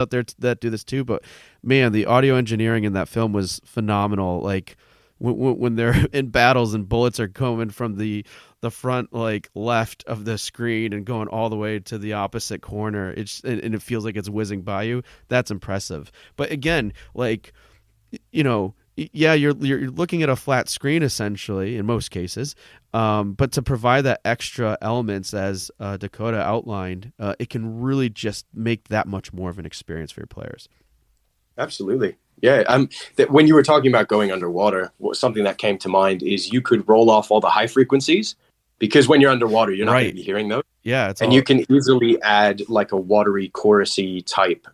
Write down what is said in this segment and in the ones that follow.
out there that do this too, but man, the audio engineering in that film was phenomenal. Like when they're in battles and bullets are coming from the front like left of the screen and going all the way to the opposite corner, and it feels like it's whizzing by you. That's impressive. But again, like, you know, yeah, you're looking at a flat screen essentially in most cases, but to provide that extra elements as Dakota outlined, it can really just make that much more of an experience for your players. Absolutely. Yeah. When you were talking about going underwater, something that came to mind is you could roll off all the high frequencies, because when you're underwater, you're not going to be hearing those. Yeah. It's and you can easily add like a watery chorusy type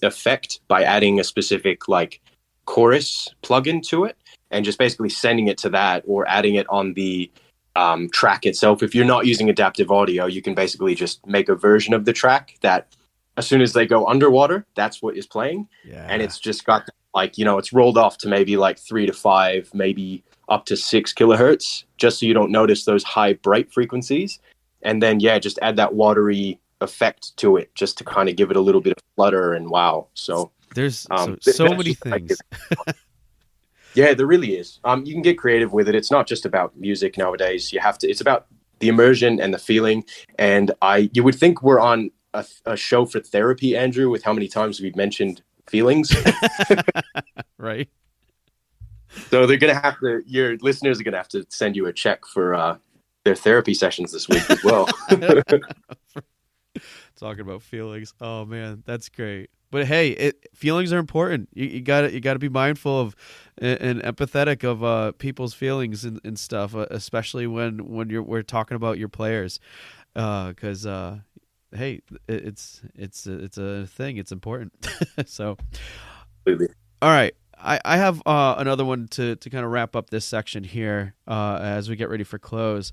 effect by adding a specific like chorus plugin to it, and just basically sending it to that, or adding it on the track itself. If you're not using adaptive audio, you can basically just make a version of the track that as soon as they go underwater, that's what is playing. Yeah. And it's just got like, it's rolled off to maybe like 3 to 5, maybe up to 6 kilohertz, just so you don't notice those high bright frequencies. And then, yeah, just add that watery effect to it, just to kind of give it a little bit of flutter and wow. So there's so many things. Yeah, there really is. You can get creative with it. It's not just about music nowadays. It's about the immersion and the feeling. And you would think we're on a show for therapy, Andrew, with how many times we've mentioned feelings. Right. So your listeners are going to have to send you a check for their therapy sessions this week as well. Talking about feelings. Oh man, that's great. But hey, feelings are important. You got to be mindful of and empathetic of people's feelings and stuff, especially when we're talking about your players, because hey, it's a thing. It's important. So, Absolutely. All right. I have another one to kind of wrap up this section here as we get ready for close.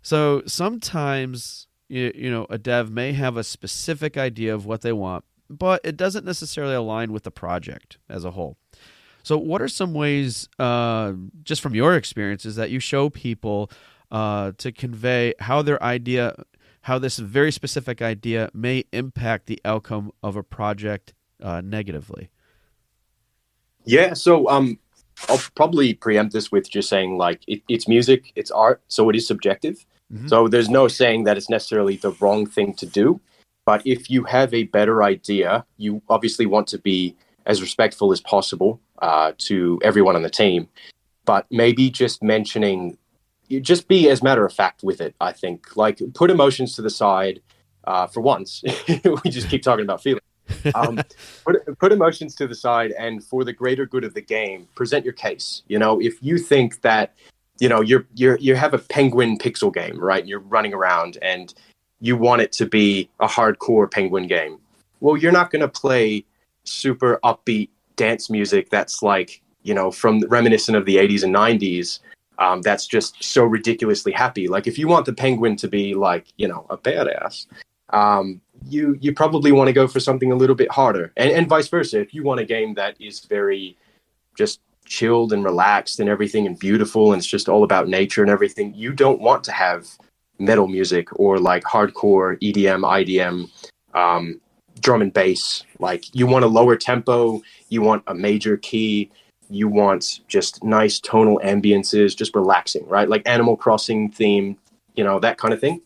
So sometimes a dev may have a specific idea of what they want, but it doesn't necessarily align with the project as a whole. So what are some ways, just from your experiences, that you show people to convey how how this very specific idea may impact the outcome of a project negatively? Yeah, so I'll probably preempt this with just saying, like, it's music, it's art, so it is subjective. Mm-hmm. So there's no saying that it's necessarily the wrong thing to do. But if you have a better idea, you obviously want to be as respectful as possible to everyone on the team. But maybe just just be as matter of fact with it, I think. Like, put emotions to the side for once. We just keep talking about feelings. Put emotions to the side, and for the greater good of the game, present your case. If you think that you have a penguin pixel game, right? You're running around and you want it to be a hardcore penguin game. Well, you're not going to play super upbeat dance music that's like, from reminiscent of the 80s and 90s. That's just so ridiculously happy. Like, if you want the penguin to be like, a badass, you probably want to go for something a little bit harder, and vice versa. If you want a game that is very just chilled and relaxed and everything and beautiful, and it's just all about nature and everything, you don't want to have metal music or like hardcore EDM, IDM, drum and bass. Like, you want a lower tempo, you want a major key, you want just nice tonal ambiances, just relaxing, right? Like Animal Crossing theme, that kind of thing.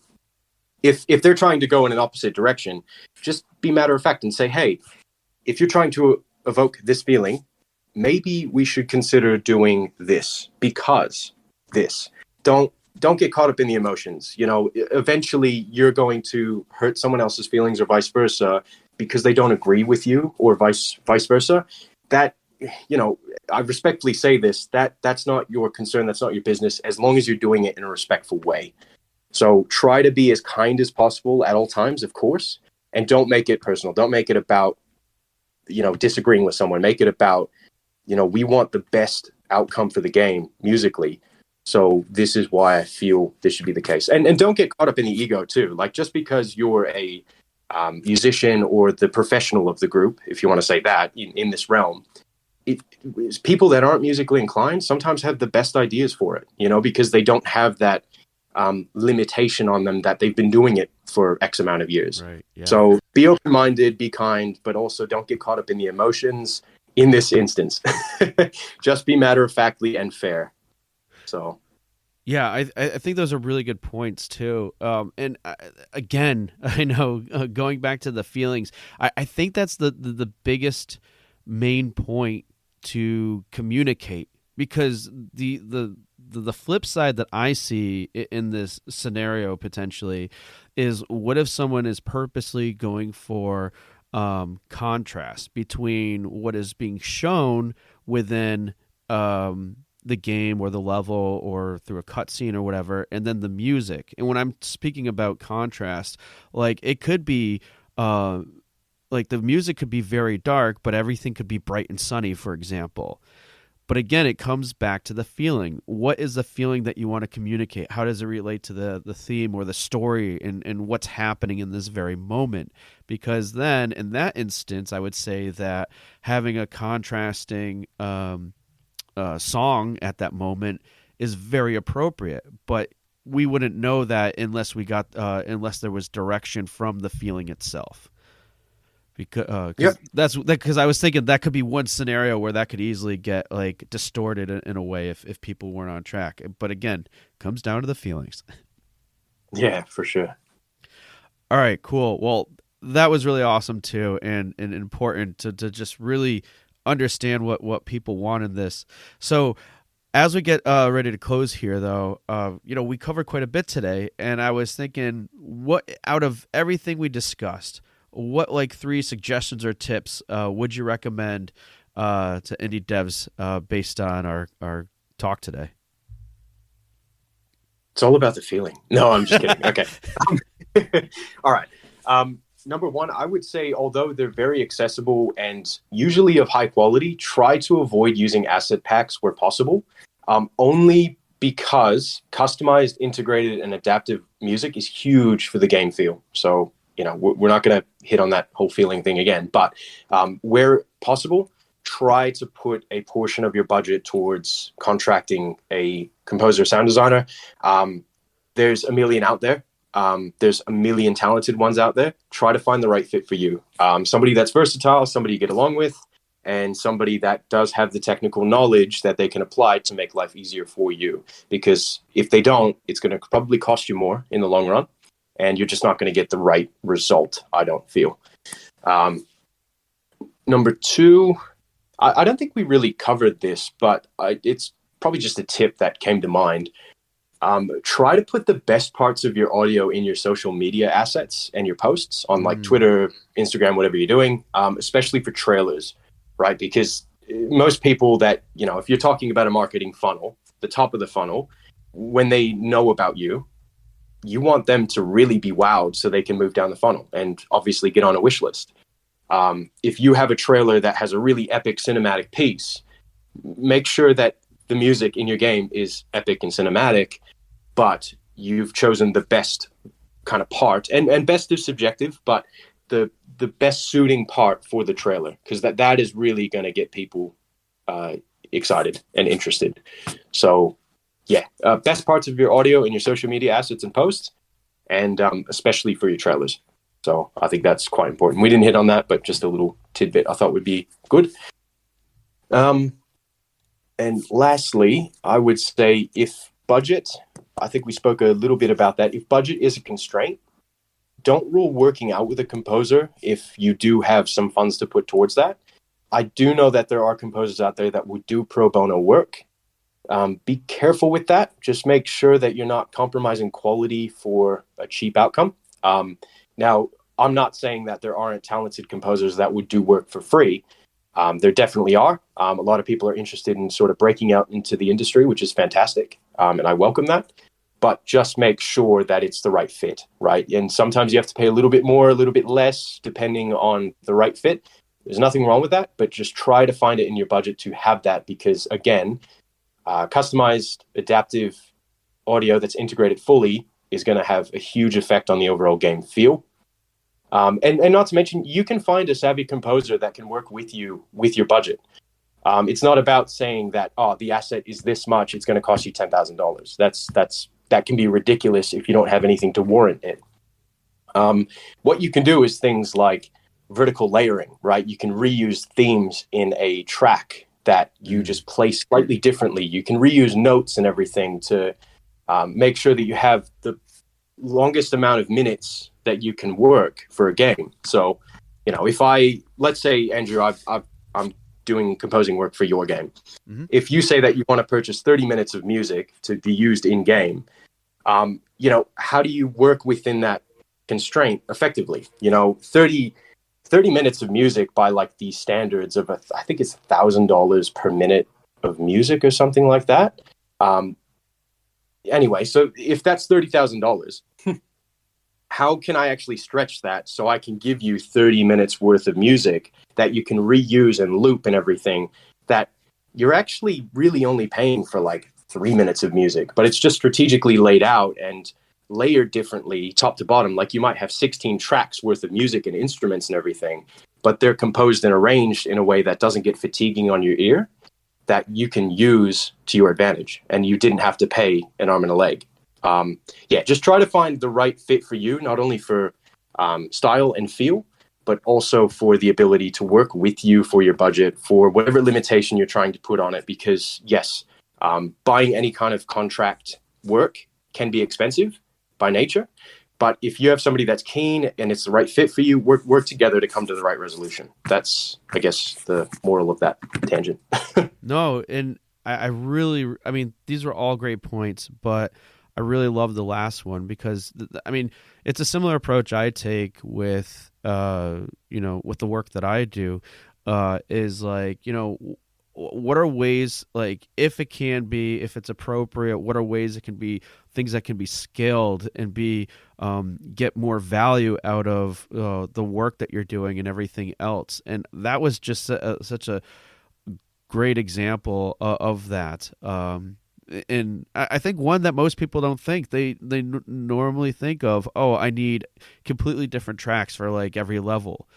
If they're trying to go in an opposite direction, just be matter of fact and say, hey, if you're trying to evoke this feeling, maybe we should consider doing this, because this. Don't get caught up in the emotions. Eventually you're going to hurt someone else's feelings, or vice versa, because they don't agree with you, or vice versa. That, I respectfully say this, that's not your concern, that's not your business, as long as you're doing it in a respectful way. So try to be as kind as possible at all times, of course, and don't make it personal. Don't make it about, disagreeing with someone. Make it about, we want the best outcome for the game musically. So this is why I feel this should be the case. And don't get caught up in the ego too. Like, just because you're a musician or the professional of the group, if you want to say that, in this realm, people that aren't musically inclined sometimes have the best ideas for it, because they don't have that limitation on them that they've been doing it for X amount of years. Right. Yeah. So be open-minded, be kind, but also don't get caught up in the emotions in this instance. Just be matter-of-factly and fair. So Yeah, I think those are really good points too. And again, I know going back to the feelings, I think that's the biggest main point to communicate, because the flip side that I see in this scenario potentially is, what if someone is purposely going for contrast between what is being shown within the game or the level or through a cutscene or whatever, and then the music. And when I'm speaking about contrast, like it could be like the music could be very dark, but everything could be bright and sunny, for example. But again, it comes back to the feeling. What is the feeling that you want to communicate? How does it relate to the theme or the story, and what's happening in this very moment? Because then in that instance, I would say that having a contrasting song at that moment is very appropriate, but we wouldn't know that unless we got unless there was direction from the feeling itself. Because I was thinking that could be one scenario where that could easily get like distorted in a way if people weren't on track. But again, comes down to the feelings. Yeah, for sure. All right, cool. Well, that was really awesome too, and important to just really understand what people want in this. So as we get ready to close here, though, we covered quite a bit today, and I was thinking, what out of everything we discussed, what like 3 suggestions or tips would you recommend to indie devs based on our talk today? It's all about the feeling. No, I'm just kidding. Okay. All right. Number one, I would say, although they're very accessible and usually of high quality, try to avoid using asset packs where possible, only because customized, integrated, and adaptive music is huge for the game feel. So, we're not going to hit on that whole feeling thing again, but where possible, try to put a portion of your budget towards contracting a composer, sound designer. There's a million out there. There's a million talented ones out there. Try to find the right fit for you. Somebody that's versatile, somebody you get along with, and somebody that does have the technical knowledge that they can apply to make life easier for you. Because if they don't, it's going to probably cost you more in the long run, and you're just not going to get the right result, I don't feel. Number 2, I don't think we really covered this, but it's probably just a tip that came to mind. Try to put the best parts of your audio in your social media assets and your posts on like Twitter, Instagram, whatever you're doing, especially for trailers, right? Because most people that, if you're talking about a marketing funnel, the top of the funnel, when they know about you, you want them to really be wowed so they can move down the funnel and obviously get on a wish list. If you have a trailer that has a really epic cinematic piece, make sure that the music in your game is epic and cinematic, but you've chosen the best kind of part, and best is subjective, but the best suiting part for the trailer, because that is really going to get people excited and interested. So yeah, best parts of your audio in your social media assets and posts, and especially for your trailers. So I think that's quite important. We didn't hit on that, but just a little tidbit I thought would be good. And lastly, I would say if budget, I think we spoke a little bit about that. If budget is a constraint, don't rule working out with a composer if you do have some funds to put towards that. I do know that there are composers out there that would do pro bono work. Be careful with that. Just make sure that you're not compromising quality for a cheap outcome. Now, I'm not saying that there aren't talented composers that would do work for free. There definitely are. A lot of people are interested in sort of breaking out into the industry, which is fantastic. And I welcome that. But just make sure that it's the right fit, right? And sometimes you have to pay a little bit more, a little bit less, depending on the right fit. There's nothing wrong with that, but just try to find it in your budget to have that, because, again, customized, adaptive audio that's integrated fully is going to have a huge effect on the overall game feel. And not to mention, you can find a savvy composer that can work with you with your budget. It's not about saying that, the asset is this much, it's going to cost you $10,000. That's that can be ridiculous if you don't have anything to warrant it. What you can do is things like vertical layering, right? You can reuse themes in a track that you just play slightly differently. You can reuse notes and everything to make sure that you have the longest amount of minutes that you can work for a game. So, if let's say, Andrew, I'm doing composing work for your game. Mm-hmm. If you say that you want to purchase 30 minutes of music to be used in game, how do you work within that constraint effectively? 30 minutes of music by like the standards of I think it's $1,000 per minute of music or something like that. Anyway, so if that's $30,000, how can I actually stretch that so I can give you 30 minutes worth of music that you can reuse and loop and everything, that you're actually really only paying for like 3 minutes of music, but it's just strategically laid out and layered differently top to bottom. Like you might have 16 tracks worth of music and instruments and everything, but they're composed and arranged in a way that doesn't get fatiguing on your ear, that you can use to your advantage, and you didn't have to pay an arm and a leg. Just try to find the right fit for you, not only for style and feel, but also for the ability to work with you for your budget, for whatever limitation you're trying to put on it. Because yes, buying any kind of contract work can be expensive by nature, but if you have somebody that's keen and it's the right fit for you, work together to come to the right resolution. That's, I guess, the moral of that tangent. No, and I mean, these were all great points, but I really love the last one because, it's a similar approach I take with, with the work that I do, is like, what are ways, like, if it's appropriate, what are ways it can be things that can be scaled and get more value out of the work that you're doing and everything else. And that was just such a great example of that. And I think one that most people don't think, they normally think of, I need completely different tracks for like every level.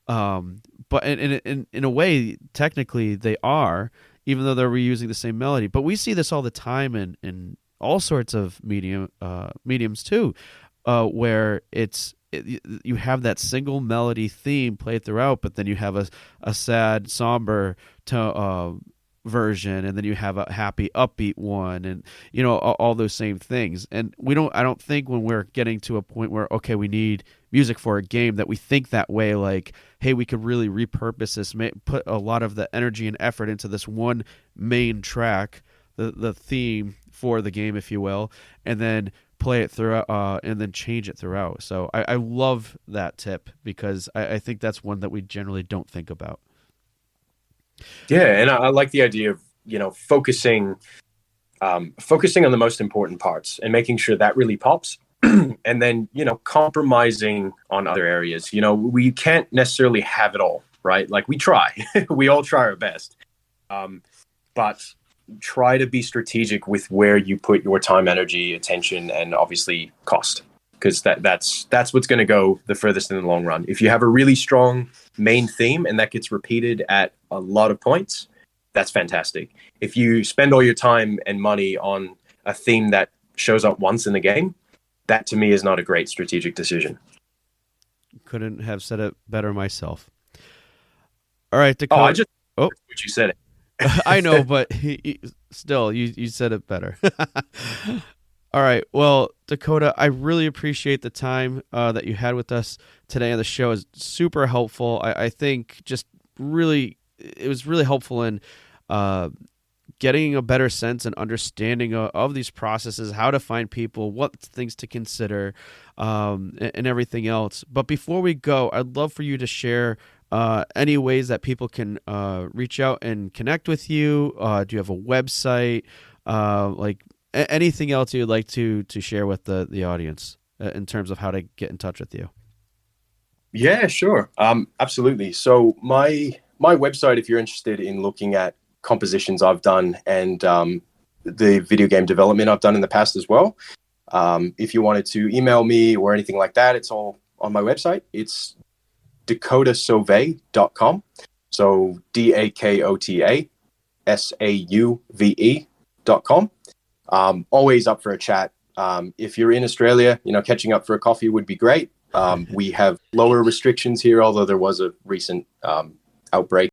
But in a way, technically they are, even though they're reusing the same melody. But we see this all the time in all sorts of mediums too, where you have that single melody theme played throughout, but then you have a sad, somber version, and then you have a happy, upbeat one, and all those same things. And I don't think when we're getting to a point where we need music for a game, that we think that way, like, hey, we could really repurpose this, put a lot of the energy and effort into this one main track, the theme for the game, if you will, and then play it throughout, and then change it throughout. So I love that tip, because I think that's one that we generally don't think about. Yeah, and I like the idea of focusing on the most important parts and making sure that really pops, and then compromising on other areas. We can't necessarily have it all, right? Like we try, we all try our best, but try to be strategic with where you put your time, energy, attention, and obviously cost, because that's what's going to go the furthest in the long run. If you have a really strong main theme and that gets repeated at a lot of points, that's fantastic. If you spend all your time and money on a theme that shows up once in the game, that to me is not a great strategic decision. Couldn't have said it better myself. All right, Dakota. What you said it. I know, but still, you said it better. All right. Well, Dakota, I really appreciate the time that you had with us today on the show. Is super helpful. I think it was really helpful in getting a better sense and understanding of these processes, how to find people, what things to consider, and everything else. But before we go, I'd love for you to share any ways that people can reach out and connect with you. Do you have a website? Like anything else you'd like to share with the audience in terms of how to get in touch with you? Yeah, sure. Absolutely. So my website, if you're interested in looking at compositions I've done and the video game development I've done in the past as well, if you wanted to email me or anything like that, it's all on my website. It's dakotasauve.com. So DAKOTASAUVE.com. Always up for a chat. If you're in Australia, catching up for a coffee would be great. We have lower restrictions here, although there was a recent outbreak